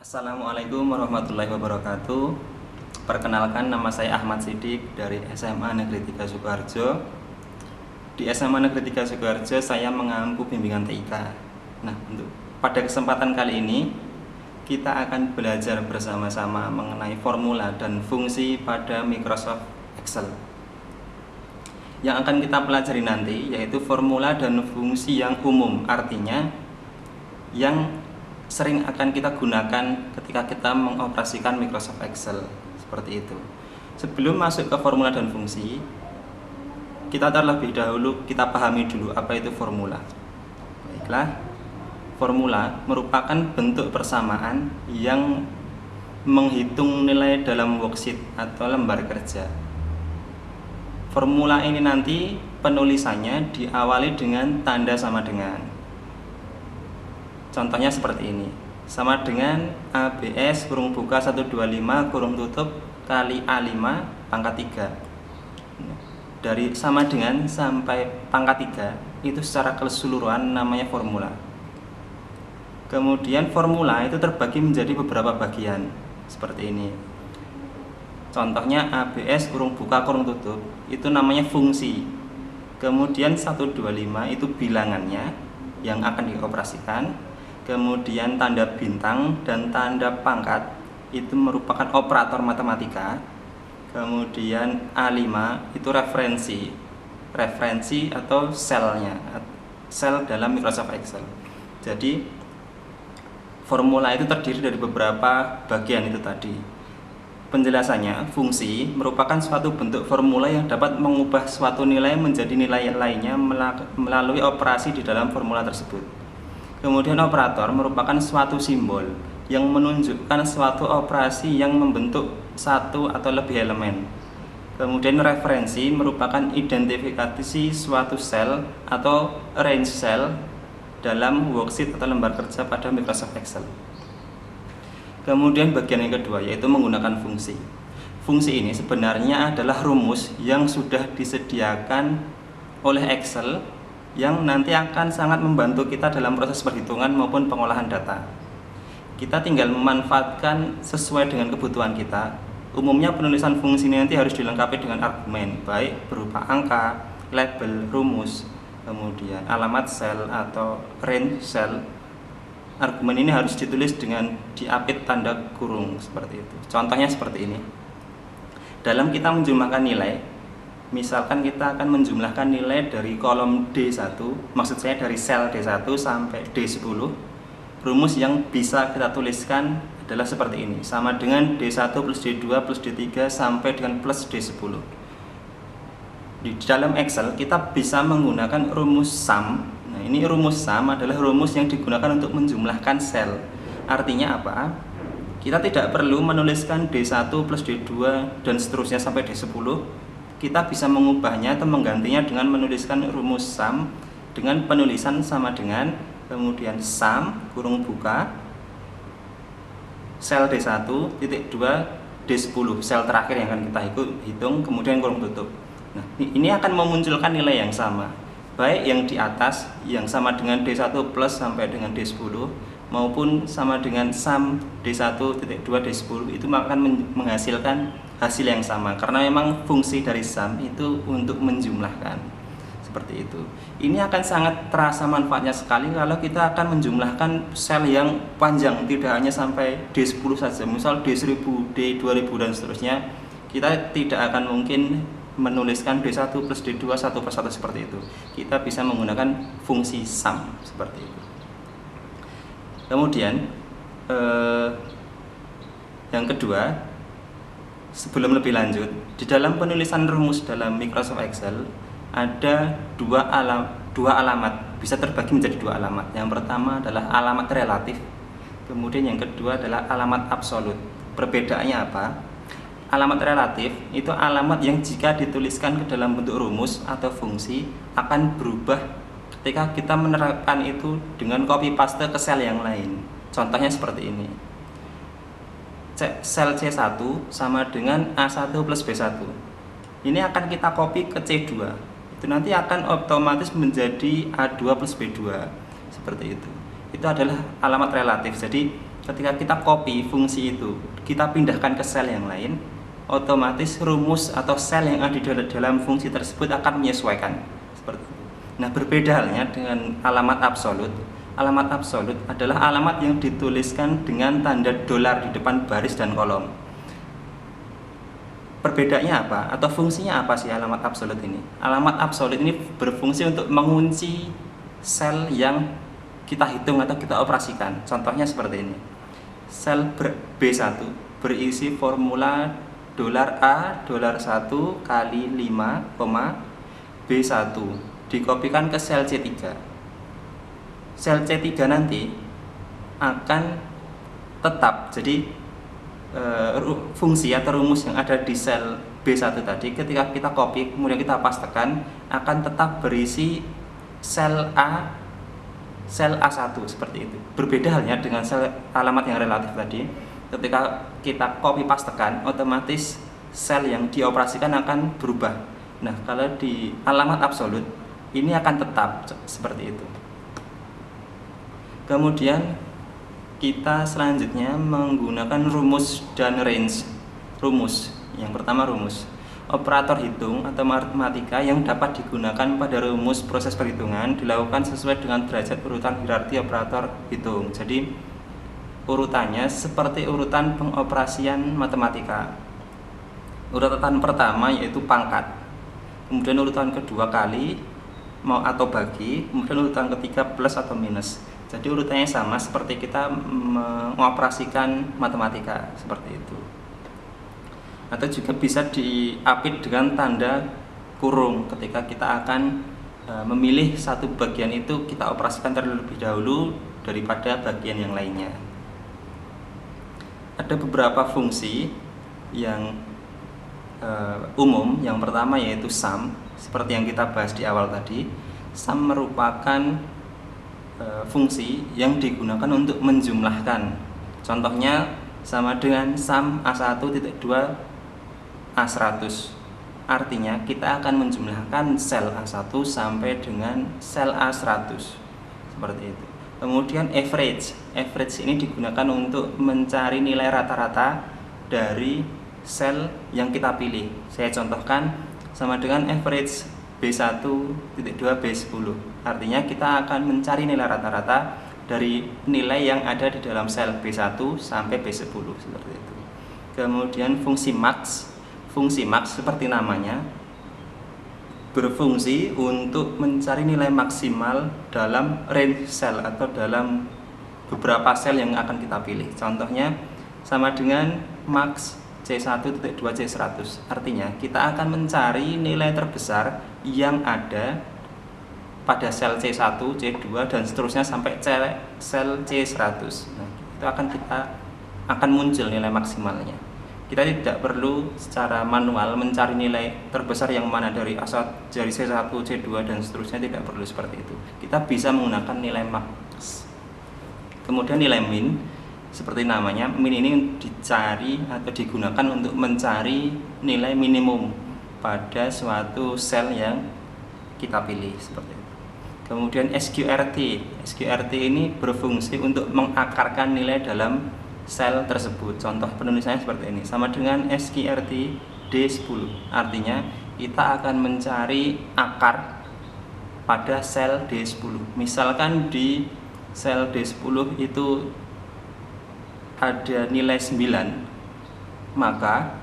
Assalamualaikum warahmatullahi wabarakatuh. Perkenalkan, nama saya Ahmad Sidik dari SMA Negeri 3 Sukoharjo. Di SMA Negeri 3 Sukoharjo saya mengampu bimbingan TIK. Nah, pada kesempatan kali ini kita akan belajar bersama-sama mengenai formula dan fungsi pada Microsoft Excel. Yang akan kita pelajari nanti yaitu formula dan fungsi yang umum, artinya yang sering akan kita gunakan ketika kita mengoperasikan Microsoft Excel, seperti itu. Sebelum masuk ke formula dan fungsi, kita terlebih dahulu kita pahami dulu apa itu formula. Baiklah, formula merupakan bentuk persamaan yang menghitung nilai dalam worksheet atau lembar kerja. Formula ini nanti penulisannya diawali dengan tanda sama dengan. Contohnya seperti ini, sama dengan ABS kurung buka 125 kurung tutup kali A5 pangkat 3. Dari sama dengan sampai pangkat 3 itu secara keseluruhan namanya formula. Kemudian formula itu terbagi menjadi beberapa bagian seperti ini. Contohnya ABS kurung buka kurung tutup itu namanya fungsi. Kemudian 125 itu bilangannya yang akan dioperasikan. Kemudian tanda bintang dan tanda pangkat itu merupakan operator matematika. Kemudian A5 itu referensi atau selnya, sel dalam Microsoft Excel. Jadi formula itu terdiri dari beberapa bagian itu tadi. Penjelasannya, fungsi merupakan suatu bentuk formula yang dapat mengubah suatu nilai menjadi nilai lainnya melalui operasi di dalam formula tersebut. Kemudian operator merupakan suatu simbol yang menunjukkan suatu operasi yang membentuk satu atau lebih elemen. Kemudian referensi merupakan identifikasi suatu sel atau range sel dalam worksheet atau lembar kerja pada Microsoft Excel. Kemudian bagian yang kedua yaitu menggunakan fungsi. Fungsi ini sebenarnya adalah rumus yang sudah disediakan oleh Excel yang nanti akan sangat membantu kita dalam proses perhitungan maupun pengolahan data. Kita tinggal memanfaatkan sesuai dengan kebutuhan kita. Umumnya penulisan fungsi ini nanti harus dilengkapi dengan argumen, baik berupa angka, label, rumus, kemudian alamat sel atau range sel. Argumen ini harus ditulis dengan diapit tanda kurung seperti itu. Contohnya seperti ini. Dalam kita menjumlahkan nilai, misalkan kita akan menjumlahkan nilai dari kolom D1, maksud saya dari sel D1 sampai D10. Rumus yang bisa kita tuliskan adalah seperti ini, sama dengan D1 plus D2 plus D3 sampai dengan plus D10. Di dalam Excel kita bisa menggunakan rumus sum. Nah, ini rumus sum adalah rumus yang digunakan untuk menjumlahkan sel. Artinya apa? Kita tidak perlu menuliskan D1 plus D2 dan seterusnya sampai D10. Kita bisa mengubahnya atau menggantinya dengan menuliskan rumus sum dengan penulisan sama dengan, kemudian sum kurung buka sel D1 titik 2 D10, sel terakhir yang akan kita hitung, kemudian kurung tutup. Nah, ini akan memunculkan nilai yang sama, baik yang di atas yang sama dengan D1 plus sampai dengan D10 maupun sama dengan sum D1 titik 2 D10, itu akan menghasilkan hasil yang sama karena memang fungsi dari sum itu untuk menjumlahkan seperti itu. Ini akan sangat terasa manfaatnya sekali kalau kita akan menjumlahkan sel yang panjang, tidak hanya sampai D10 saja, misal D1000, D2000 dan seterusnya. Kita tidak akan mungkin menuliskan D1 plus D2 satu persatu seperti itu. Kita bisa menggunakan fungsi sum seperti itu. Kemudian yang kedua, sebelum lebih lanjut, di dalam penulisan rumus dalam Microsoft Excel ada dua alamat, bisa terbagi menjadi dua alamat. Yang pertama adalah alamat relatif, kemudian yang kedua adalah alamat absolut. Perbedaannya apa? Alamat relatif itu alamat yang jika dituliskan ke dalam bentuk rumus atau fungsi akan berubah ketika kita menerapkan itu dengan copy paste ke sel yang lain. Contohnya seperti ini. Sel C1 sama dengan A1 plus B1. Ini akan kita copy ke C2. Itu nanti akan otomatis menjadi A2 plus B2. Seperti itu. Itu adalah alamat relatif. Jadi ketika kita copy fungsi itu, kita pindahkan ke sel yang lain, otomatis rumus atau sel yang ada di dalam fungsi tersebut akan menyesuaikan seperti itu. Nah, berbeda halnya dengan alamat absolut. Alamat absolut adalah alamat yang dituliskan dengan tanda dolar di depan baris dan kolom. Perbedaannya apa? Atau fungsinya apa sih alamat absolut ini? Alamat absolut ini berfungsi untuk mengunci sel yang kita hitung atau kita operasikan. Contohnya seperti ini. Sel B1 berisi formula $A $1 kali 5, B1 dikopikan ke sel C3. Sel C3 nanti akan tetap, jadi fungsi atau rumus yang ada di sel B1 tadi ketika kita copy kemudian kita pastekan akan tetap berisi sel A1 seperti itu. Berbeda halnya dengan sel alamat yang relatif tadi, ketika kita copy pastekan otomatis sel yang dioperasikan akan berubah. Nah, kalau di alamat absolut ini akan tetap seperti itu. Kemudian kita selanjutnya menggunakan rumus dan range. Rumus, yang pertama rumus. Operator hitung atau matematika yang dapat digunakan pada rumus proses perhitungan dilakukan sesuai dengan derajat urutan hierarki operator hitung. Jadi urutannya seperti urutan pengoperasian matematika. Urutan pertama yaitu pangkat, kemudian urutan kedua kali mau atau bagi, kemudian urutan ketiga plus atau minus. Jadi urutannya sama seperti kita mengoperasikan matematika seperti itu. Atau juga bisa diapit dengan tanda kurung ketika kita akan memilih satu bagian itu kita operasikan terlebih dahulu daripada bagian yang lainnya. Ada beberapa fungsi yang umum. Yang pertama yaitu sum, seperti yang kita bahas di awal tadi. Sum merupakan fungsi yang digunakan untuk menjumlahkan. Contohnya sama dengan sum A1.2 A100. Artinya kita akan menjumlahkan sel A1 sampai dengan sel A100 seperti itu. Kemudian average. Average ini digunakan untuk mencari nilai rata-rata dari sel yang kita pilih. Saya contohkan sama dengan average B1.2 B10. Artinya kita akan mencari nilai rata-rata dari nilai yang ada di dalam sel B1 sampai B10 seperti itu. Kemudian fungsi max. Fungsi max seperti namanya berfungsi untuk mencari nilai maksimal dalam range sel atau dalam beberapa sel yang akan kita pilih. Contohnya sama dengan max C1.2 C100. Artinya kita akan mencari nilai terbesar yang ada pada sel C1, C2 dan seterusnya sampai sel C100. Nah, itu akan muncul nilai maksimalnya. Kita tidak perlu secara manual mencari nilai terbesar yang mana dari C1, C2 dan seterusnya, tidak perlu seperti itu. Kita bisa menggunakan nilai max. Kemudian nilai min, seperti namanya, min ini dicari atau digunakan untuk mencari nilai minimum pada suatu sel yang kita pilih seperti itu. Kemudian SQRT. SQRT ini berfungsi untuk mengakarkan nilai dalam sel tersebut. Contoh penulisannya seperti ini, sama dengan SQRT D10. Artinya kita akan mencari akar pada sel D10. Misalkan di sel D10 itu ada nilai 9, maka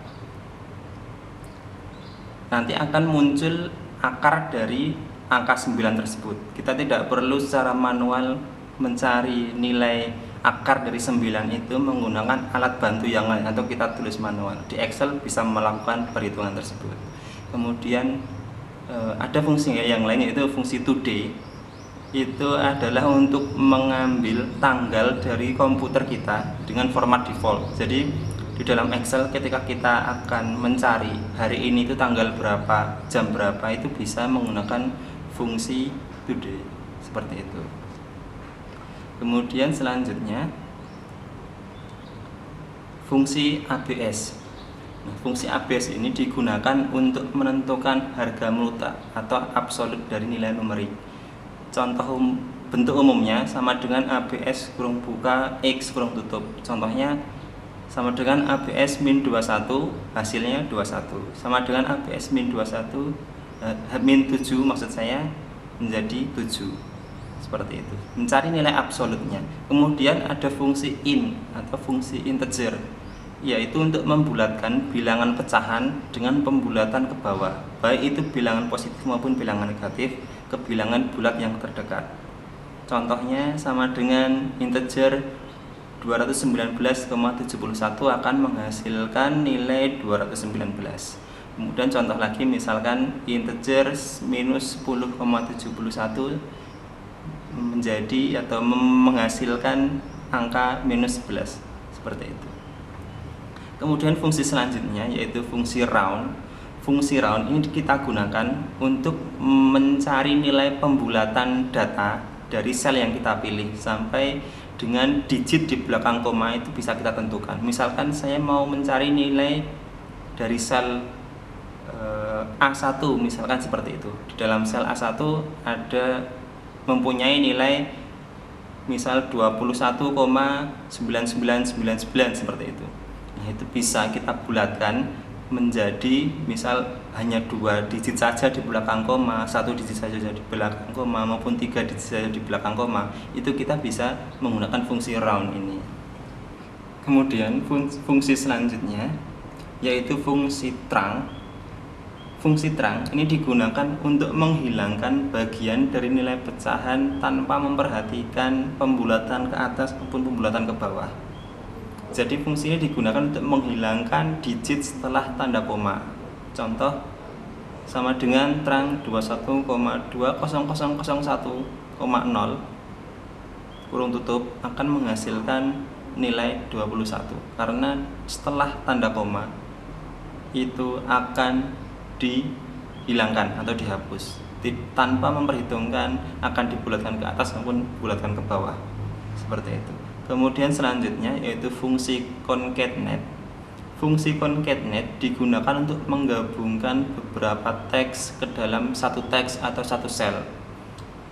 nanti akan muncul akar dari angka 9 tersebut. Kita tidak perlu secara manual mencari nilai akar dari 9 itu menggunakan alat bantu yang lain atau kita tulis manual. Di Excel bisa melakukan perhitungan tersebut. Kemudian ada fungsi yang lain yaitu fungsi today. Itu adalah untuk mengambil tanggal dari komputer kita dengan format default. Jadi di dalam Excel ketika kita akan mencari hari ini itu tanggal berapa, jam berapa, itu bisa menggunakan fungsi today seperti itu. Kemudian selanjutnya fungsi ABS. Nah, fungsi ABS ini digunakan untuk menentukan harga mutlak atau absolut dari nilai numerik. Contoh bentuk umumnya sama dengan ABS kurung buka X kurung tutup. Contohnya sama dengan ABS min 21, hasilnya 21. Sama dengan ABS min 21, min 7 maksud saya, menjadi 7. Seperti itu. Mencari nilai absolutnya. Kemudian ada fungsi in atau fungsi integer, yaitu untuk membulatkan bilangan pecahan dengan pembulatan ke bawah, baik itu bilangan positif maupun bilangan negatif, ke bilangan bulat yang terdekat. Contohnya sama dengan integer 219,71 akan menghasilkan nilai 219. Kemudian contoh lagi misalkan integer minus 10,71 menjadi atau menghasilkan angka minus 11, seperti itu. Kemudian fungsi selanjutnya yaitu fungsi round. Fungsi round ini kita gunakan untuk mencari nilai pembulatan data dari sel yang kita pilih sampai dengan digit di belakang koma itu bisa kita tentukan. Misalkan saya mau mencari nilai dari sel A1 misalkan seperti itu. Di dalam sel A1 ada mempunyai nilai misal 21,9999 seperti itu. Nah, itu bisa kita bulatkan menjadi misal hanya 2 digit saja di belakang koma, 1 digit saja di belakang koma maupun 3 digit saja di belakang koma. Itu kita bisa menggunakan fungsi round ini. Kemudian fungsi selanjutnya yaitu fungsi trunc. Fungsi trunc ini digunakan untuk menghilangkan bagian dari nilai pecahan tanpa memperhatikan pembulatan ke atas maupun pembulatan ke bawah. Jadi fungsi ini digunakan untuk menghilangkan digit setelah tanda koma. Contoh sama dengan trunc 21,20001,0 kurung tutup akan menghasilkan nilai 21 karena setelah tanda koma itu akan dihilangkan atau dihapus tanpa memperhitungkan akan dibulatkan ke atas maupun bulatkan ke bawah, seperti itu. Kemudian selanjutnya yaitu fungsi concatenate. Fungsi concatenate digunakan untuk menggabungkan beberapa teks ke dalam satu teks atau satu sel.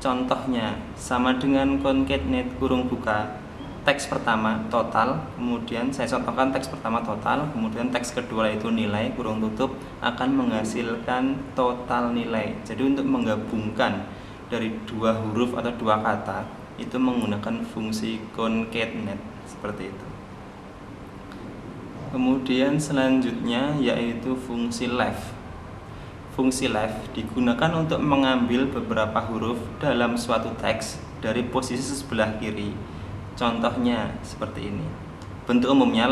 Contohnya sama dengan concatenate kurung buka teks pertama total, kemudian saya contohkan teks pertama total, kemudian teks kedua yaitu nilai kurung tutup akan menghasilkan total nilai. Jadi untuk menggabungkan dari 2 huruf atau 2 kata itu menggunakan fungsi concatenate, seperti itu. Kemudian selanjutnya yaitu fungsi left. Fungsi left digunakan untuk mengambil beberapa huruf dalam suatu teks dari posisi sebelah kiri. Contohnya seperti ini. Bentuk umumnya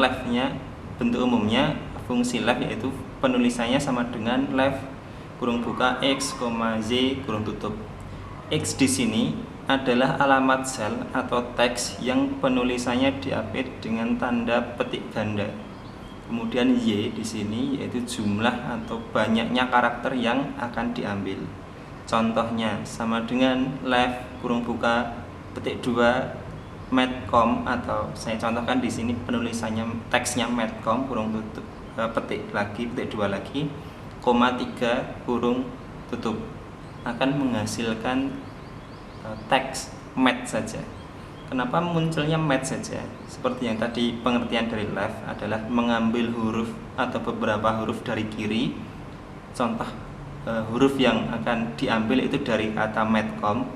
fungsi left yaitu penulisannya sama dengan left kurung buka x, z kurung tutup. X di sini adalah alamat sel atau teks yang penulisannya diapit dengan tanda petik ganda. Kemudian Y di sini yaitu jumlah atau banyaknya karakter yang akan diambil. Contohnya sama dengan left kurung buka petik 2 medcom, atau saya contohkan di sini penulisannya teksnya medcom kurung tutup petik 2 lagi koma 3 kurung tutup akan menghasilkan teks mat saja. Kenapa munculnya mat saja? Seperti yang tadi pengertian dari left adalah mengambil huruf atau beberapa huruf dari kiri. Contoh huruf yang akan diambil itu dari kata medcom,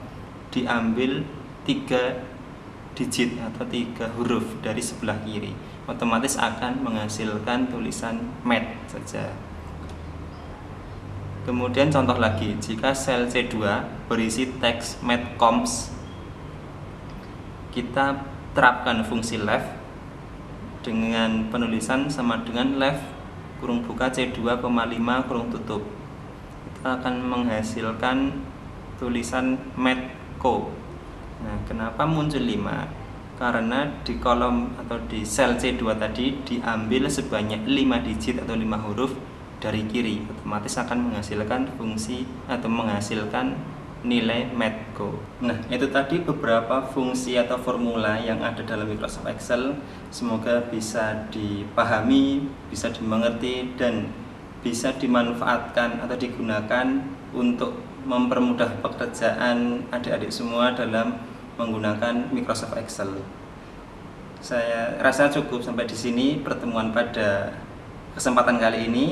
diambil 3 digit atau 3 huruf dari sebelah kiri, otomatis akan menghasilkan tulisan mat saja. Kemudian contoh lagi, jika sel C2 berisi teks medcoms, kita terapkan fungsi left dengan penulisan sama dengan left kurung buka C2, 5 kurung tutup. Kita akan menghasilkan tulisan medco. Nah, kenapa muncul 5? Karena di kolom atau di sel C2 tadi diambil sebanyak 5 digit atau 5 huruf dari kiri, otomatis akan menghasilkan fungsi atau menghasilkan nilai medco. Nah, itu tadi beberapa fungsi atau formula yang ada dalam Microsoft Excel. Semoga bisa dipahami, bisa dimengerti, dan bisa dimanfaatkan atau digunakan untuk mempermudah pekerjaan adik-adik semua dalam menggunakan Microsoft Excel. Saya rasa cukup sampai di sini pertemuan pada kesempatan kali ini.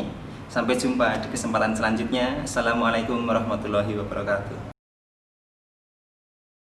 Sampai jumpa di kesempatan selanjutnya. Assalamualaikum warahmatullahi wabarakatuh.